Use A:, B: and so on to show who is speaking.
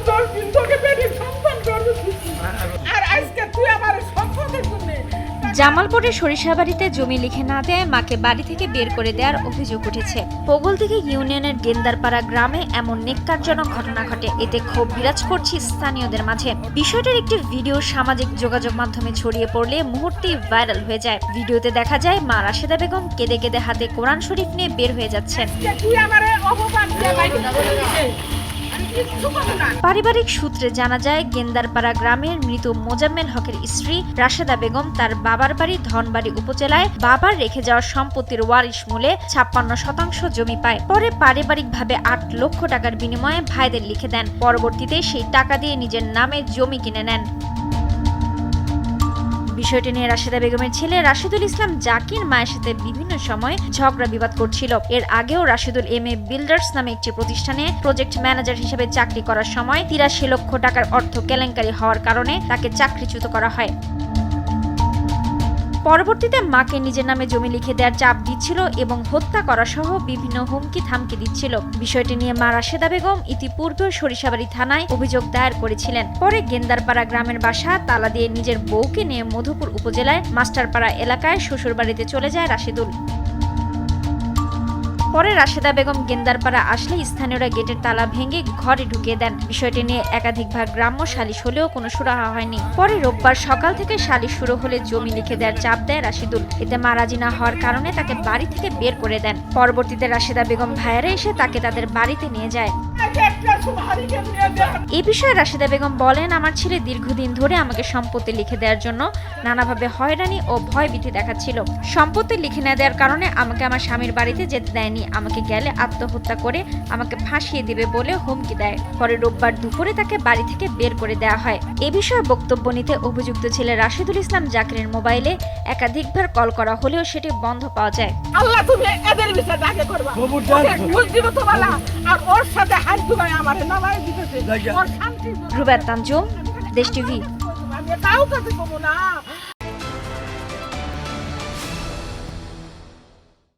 A: 10 দিন তোকে পেটে সন্তান গর্ভে দিছি আর আজকে তুই আমার সম্পদের জন্য।
B: জামালপুরের সরিষাবাড়িতে জমি লিখে না দেয় মাকে বাড়ি থেকে বের করে দেওয়ার অভিযোগ উঠেছে। পগলদিঘি ইউনিয়নের গেন্দারপাড়া গ্রামে এমন নেক্কারজনক ঘটনা ঘটে, এতে ক্ষোভ বিরাজ করছে স্থানীয়দের মাঝে। বিষয়টার একটি ভিডিও সামাজিক যোগাযোগ মাধ্যমে ছড়িয়ে পড়লে মুহূর্তেই ভাইরাল হয়ে যায়। ভিডিওতে দেখা যায় মা রাশেদা বেগম কেঁদে কেঁদে হাতে কোরআন শরীফ নিয়ে বের হয়ে যাচ্ছেন। পারিবারিক সূত্রে জানা যায় গেন্দারপাড়া গ্রামের মৃত মোজাম্মেল হকের স্ত্রী রাশেদা বেগম তার বাবার বাড়ি ধনবাড়ি উপজেলায় বাবার রেখে যাওয়া সম্পত্তির ওয়ারিশ মূলে 56% জমি পায়। পরে পারিবারিকভাবে 8 লক্ষ টাকার বিনিময়ে ভাইদের লিখে দেন। পরবর্তীতে সেই টাকা দিয়ে নিজের নামে জমি কিনে নেন। বিষয়টি নিয়ে রাশেদা বেগমের ছেলে রাশিদুল ইসলাম জাকির মায়ের সাথে বিভিন্ন সময় ঝগড়া বিবাদ করছিল। এর আগেও রাশিদুল এমএ বিল্ডার্স নামে একটি প্রতিষ্ঠানে প্রজেক্ট ম্যানেজার হিসেবে চাকরি করার সময় 83 লক্ষ টাকার অর্থ কেলেঙ্কারি হওয়ার কারণে তাকে চাকরিচ্যুত করা হয়। পরবর্তীতে মাকে নিজের নামে জমি লিখে দেওয়ার চাপ দিচ্ছিল এবং হত্যা করা সহ বিভিন্ন হুমকি থামকি দিচ্ছিল। বিষয়টি নিয়ে মা রাশেদা বেগম ইতিপূর্বেও সরিষাবাড়ি থানায় অভিযোগ দায়ের করেছিলেন। পরে গেন্দারপাড়া গ্রামের বাসা তালা দিয়ে নিজের বউকে নিয়ে মধুপুর উপজেলায় মাস্টারপাড়া এলাকায় শ্বশুরবাড়িতে চলে যায় রাশেদুল। পরে রাশেদা বেগম গেন্দারপাড়া আসলে স্থানীয়রা গেটের তালা ভেঙে ঘরে ঢুকিয়ে দেন। বিষয়টি নিয়ে একাধিকবার গ্রাম্য সালিশ হলেও কোনো সুরাহা হয়নি। পরে রোববার সকাল থেকে সালিশ শুরু হলে জমি লিখে দেওয়ার চাপ দেয় রাশিদুল। এতে মা রাজি না হওয়ার কারণে তাকে বাড়ি থেকে বের করে দেন। পরবর্তীতে রাশেদা বেগম ভাইয়েরা এসে তাকে তাদের বাড়িতে নিয়ে যায়। এ বিষয়ে রাশেদা বেগম বলেন, আমার ছেলে দীর্ঘদিন ধরে আমাকে সম্পত্তি লিখে দেওয়ার জন্য নানাভাবে হয়রানি ও ভয়ভীতি দেখাচ্ছিল। সম্পত্তি লিখে না দেওয়ার কারণে আমাকে আমার স্বামীর বাড়িতে যেতে দেয়নি। আমাকে গেলে আত্মহত্যা করে আমাকে ফাঁসিয়ে দিবে বলে হুমকি দেয়। পরে রোববার দুপুরে তাকে বাড়ি থেকে বের করে দেওয়া হয়। এ বিষয়ে বক্তব্য নিতে অভিযুক্ত ছেলে রাশিদুল ইসলাম জাকিরের মোবাইলে একাধিকবার কল করা হলেও সেটি বন্ধ পাওয়া যায়।
A: আল্লাহ তুমি এদের বিচার আগে করবা, ওকে ঘুষ দিব তো বলা আর ওর সাথে হাত ধুবাই আমারে নামাই দিতেছে ওর শান্তি।
B: রুবাত তানজুম, দেশ টিভি।
A: আমি কাউকে দেব না।